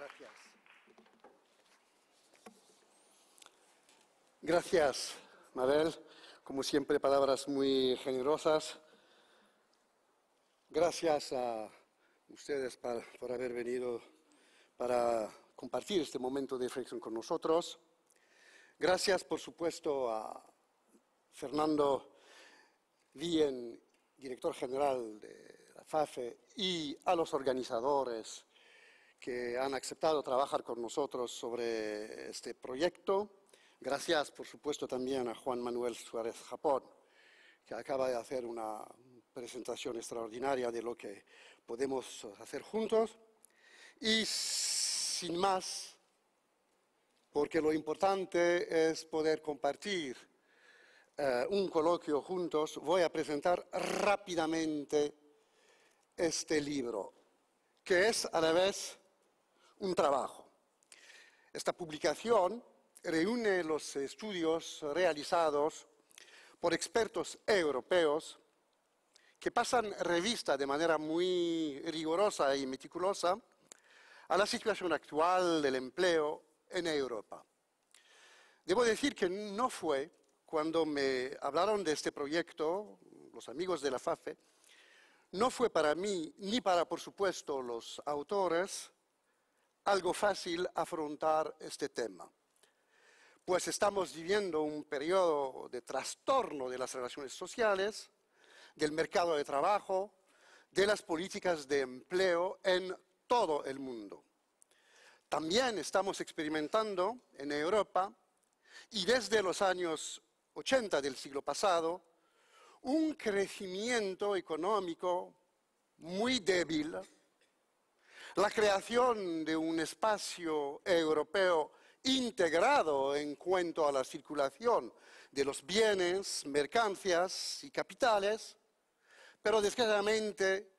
Gracias. Gracias, Mabel. Como siempre, palabras muy generosas. Gracias a ustedes por haber venido para compartir este momento de reflexión con nosotros. Gracias, por supuesto, a Fernando Guillén, director general de la FAFE, y a los organizadores que han aceptado trabajar con nosotros sobre este proyecto. Gracias, por supuesto, también a Juan Manuel Suárez Japón, que acaba de hacer una presentación extraordinaria de lo que podemos hacer juntos. Y sin más, porque lo importante es poder compartir un coloquio juntos, voy a presentar rápidamente este libro, que es a la vez un trabajo. Esta publicación reúne los estudios realizados por expertos europeos que pasan revista de manera muy rigurosa y meticulosa a la situación actual del empleo en Europa. Debo decir que no fue, cuando me hablaron de este proyecto, los amigos de la FAFE, no fue para mí, ni para, por supuesto, los autores, algo fácil afrontar este tema, pues estamos viviendo un periodo de trastorno de las relaciones sociales, del mercado de trabajo, de las políticas de empleo en todo el mundo. También estamos experimentando en Europa, y desde los años 80 del siglo pasado, un crecimiento económico muy débil, la creación de un espacio europeo integrado en cuanto a la circulación de los bienes, mercancías y capitales, pero desgraciadamente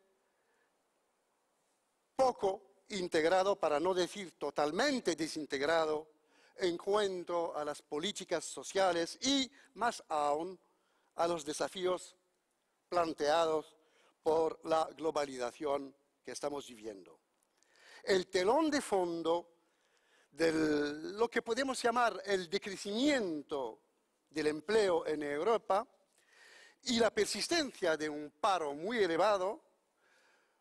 poco integrado, para no decir totalmente desintegrado, en cuanto a las políticas sociales y, más aún, a los desafíos planteados por la globalización que estamos viviendo. El telón de fondo de lo que podemos llamar el decrecimiento del empleo en Europa y la persistencia de un paro muy elevado.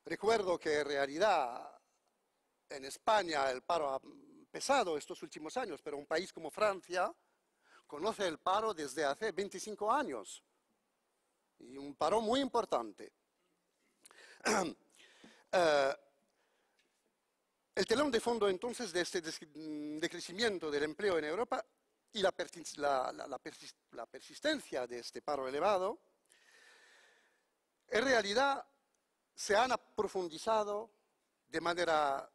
Recuerdo que en realidad en España el paro ha pesado estos últimos años, pero un país como Francia conoce el paro desde hace 25 años, y un paro muy importante. El telón de fondo entonces de este decrecimiento del empleo en Europa y la persistencia de este paro elevado, en realidad se han profundizado de manera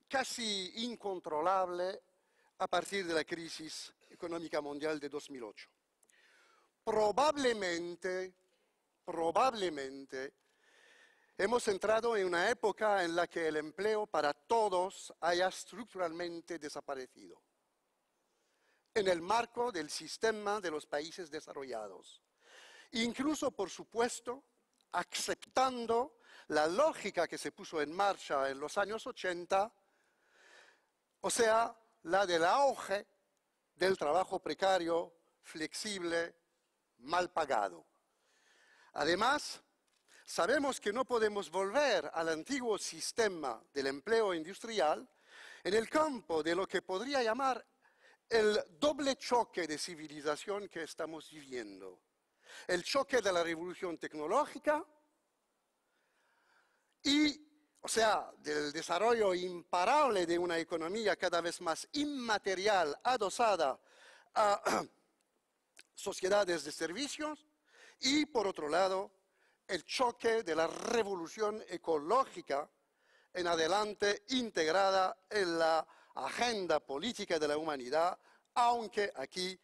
casi incontrolable a partir de la crisis económica mundial de 2008. Probablemente hemos entrado en una época en la que el empleo para todos haya estructuralmente desaparecido, en el marco del sistema de los países desarrollados. Incluso, por supuesto, aceptando la lógica que se puso en marcha en los años 80, o sea, la del auge del trabajo precario, flexible, mal pagado. Además, sabemos que no podemos volver al antiguo sistema del empleo industrial en el campo de lo que podría llamar el doble choque de civilización que estamos viviendo. El choque de la revolución tecnológica y, o sea, del desarrollo imparable de una economía cada vez más inmaterial, adosada a sociedades de servicios, y, por otro lado, el choque de la revolución ecológica en adelante integrada en la agenda política de la humanidad, aunque aquí,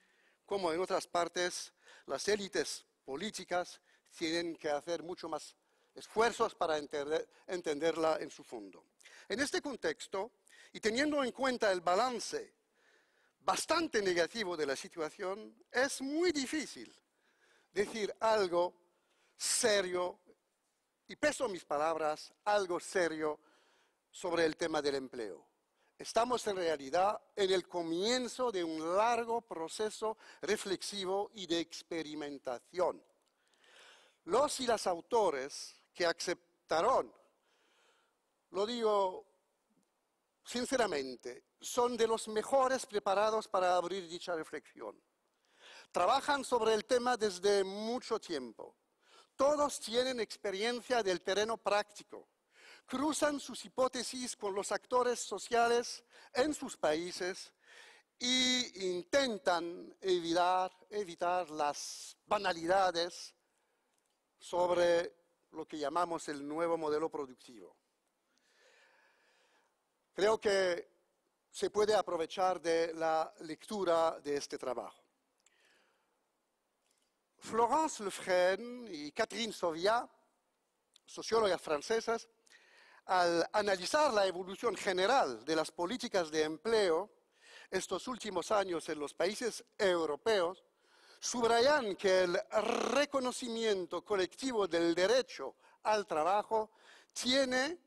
como en otras partes, las élites políticas tienen que hacer mucho más esfuerzos para entenderla en su fondo. En este contexto, y teniendo en cuenta el balance bastante negativo de la situación, es muy difícil decir algo serio, y peso mis palabras, algo serio sobre el tema del empleo. Estamos en realidad en el comienzo de un largo proceso reflexivo y de experimentación. Los y las autores que aceptaron, lo digo sinceramente, son de los mejores preparados para abrir dicha reflexión. Trabajan sobre el tema desde mucho tiempo. Todos tienen experiencia del terreno práctico. Cruzan sus hipótesis con los actores sociales en sus países e intentan evitar las banalidades sobre lo que llamamos el nuevo modelo productivo. Creo que se puede aprovechar de la lectura de este trabajo. Florence Lefresne y Catherine Sovia, sociólogas francesas, al analizar la evolución general de las políticas de empleo estos últimos años en los países europeos, subrayan que el reconocimiento colectivo del derecho al trabajo tiene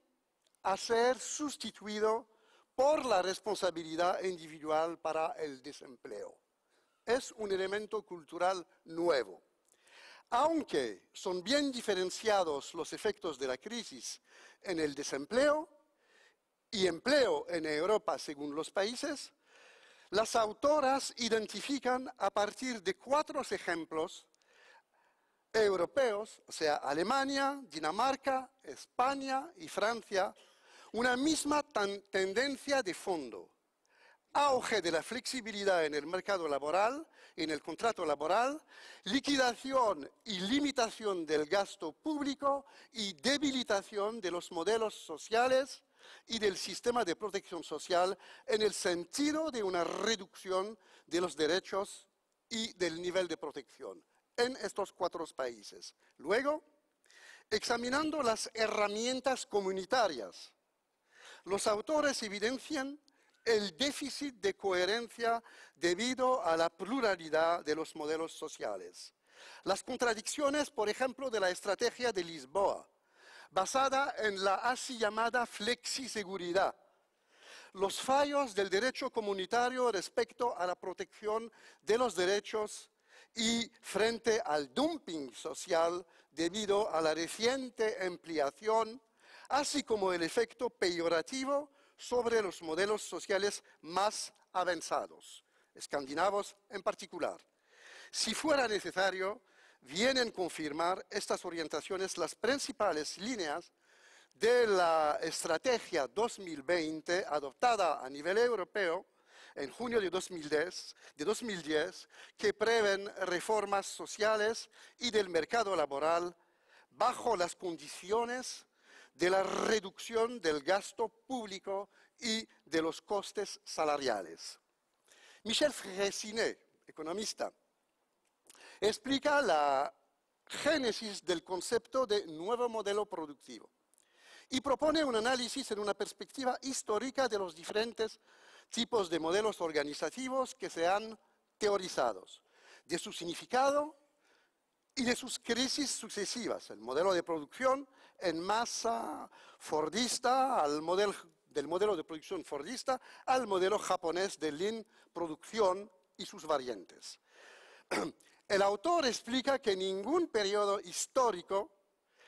a ser sustituido por la responsabilidad individual para el desempleo. Es un elemento cultural nuevo. Aunque son bien diferenciados los efectos de la crisis en el desempleo y empleo en Europa según los países, las autoras identifican a partir de 4 ejemplos europeos, o sea, Alemania, Dinamarca, España y Francia, una misma tendencia de fondo. Auge de la flexibilidad en el mercado laboral, en el contrato laboral, liquidación y limitación del gasto público y debilitación de los modelos sociales y del sistema de protección social en el sentido de una reducción de los derechos y del nivel de protección en estos 4 países. Luego, examinando las herramientas comunitarias, los autores evidencian el déficit de coherencia debido a la pluralidad de los modelos sociales. Las contradicciones, por ejemplo, de la estrategia de Lisboa, basada en la así llamada flexiseguridad. Los fallos del derecho comunitario respecto a la protección de los derechos y frente al dumping social debido a la reciente ampliación, así como el efecto peyorativo sobre los modelos sociales más avanzados, escandinavos en particular. Si fuera necesario, vienen a confirmar estas orientaciones las principales líneas de la Estrategia 2020 adoptada a nivel europeo en junio de 2010, que prevén reformas sociales y del mercado laboral bajo las condiciones de la reducción del gasto público y de los costes salariales. Michel Freycinet, economista, explica la génesis del concepto de nuevo modelo productivo y propone un análisis en una perspectiva histórica de los diferentes tipos de modelos organizativos que se han teorizado, de su significado y de sus crisis sucesivas. El modelo de producción en masa fordista, del modelo de producción fordista al modelo japonés de Lean producción y sus variantes. El autor explica que ningún periodo histórico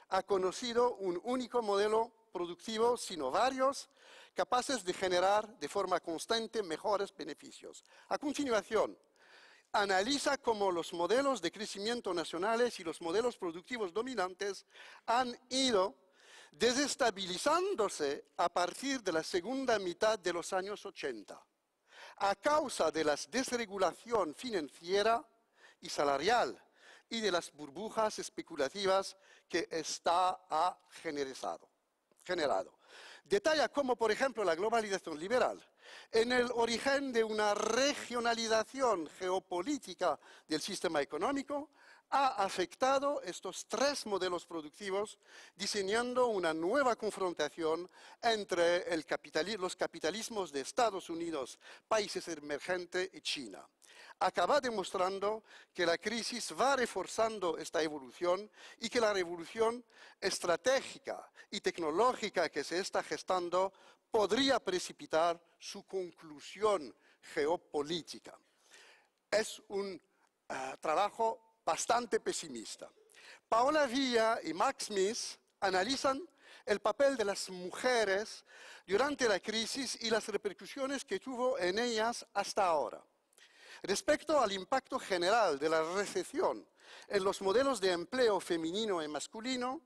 ha conocido un único modelo productivo, sino varios, capaces de generar de forma constante mejores beneficios. A continuación, analiza cómo los modelos de crecimiento nacionales y los modelos productivos dominantes han ido desestabilizándose a partir de la segunda mitad de los años 80, a causa de la desregulación financiera y salarial y de las burbujas especulativas que ésta ha generado. Detalla cómo, por ejemplo, la globalización liberal, en el origen de una regionalización geopolítica del sistema económico, ha afectado estos 3 modelos productivos, diseñando una nueva confrontación entre los capitalismos de Estados Unidos, países emergentes y China. acaba demostrando que la crisis va reforzando esta evolución y que la revolución estratégica y tecnológica que se está gestando podría precipitar su conclusión geopolítica. Es un trabajo bastante pesimista. Paola Villa y Max Smith analizan el papel de las mujeres durante la crisis y las repercusiones que tuvo en ellas hasta ahora. Respecto al impacto general de la recesión en los modelos de empleo femenino y masculino,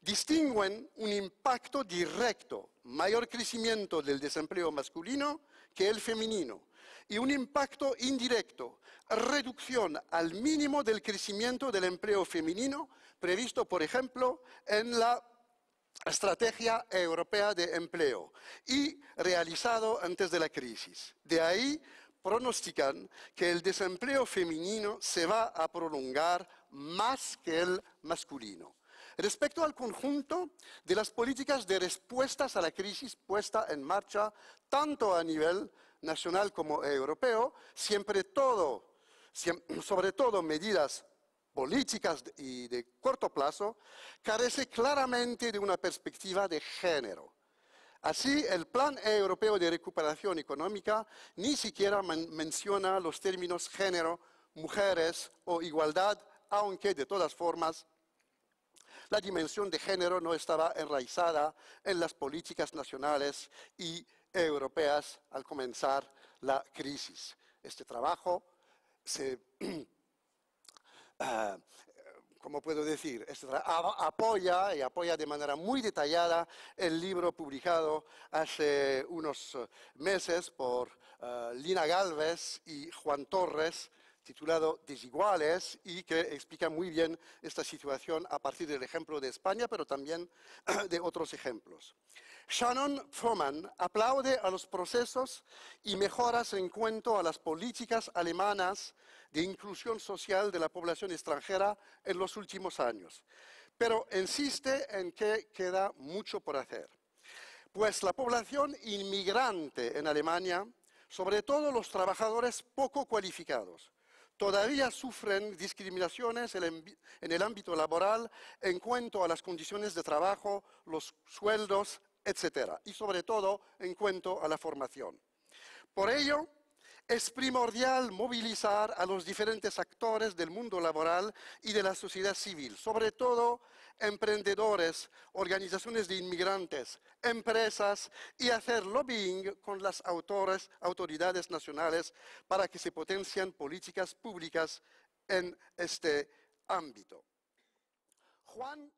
distinguen un impacto directo, mayor crecimiento del desempleo masculino que el femenino, y un impacto indirecto, reducción al mínimo del crecimiento del empleo femenino, previsto, por ejemplo, en la Estrategia Europea de Empleo y realizado antes de la crisis. De ahí pronostican que el desempleo femenino se va a prolongar más que el masculino. Respecto al conjunto de las políticas de respuestas a la crisis puesta en marcha, tanto a nivel nacional como europeo, sobre todo medidas políticas y de corto plazo, carece claramente de una perspectiva de género. Así, el Plan Europeo de Recuperación Económica ni siquiera menciona los términos género, mujeres o igualdad, aunque de todas formas la dimensión de género no estaba enraizada en las políticas nacionales y europeas al comenzar la crisis. Este trabajo se ¿cómo puedo decir? Apoya de manera muy detallada el libro publicado hace unos meses por Lina Gálvez y Juan Torres, titulado Desiguales, y que explica muy bien esta situación a partir del ejemplo de España, pero también de otros ejemplos. Shannon Froman aplaude a los procesos y mejoras en cuanto a las políticas alemanas de inclusión social de la población extranjera en los últimos años, pero insiste en que queda mucho por hacer. Pues la población inmigrante en Alemania, sobre todo los trabajadores poco cualificados, todavía sufren discriminaciones en el ámbito laboral en cuanto a las condiciones de trabajo, los sueldos, etcétera, y sobre todo en cuanto a la formación. Por ello, es primordial movilizar a los diferentes actores del mundo laboral y de la sociedad civil, sobre todo emprendedores, organizaciones de inmigrantes, empresas, y hacer lobbying con las autoridades nacionales para que se potencien políticas públicas en este ámbito. Juan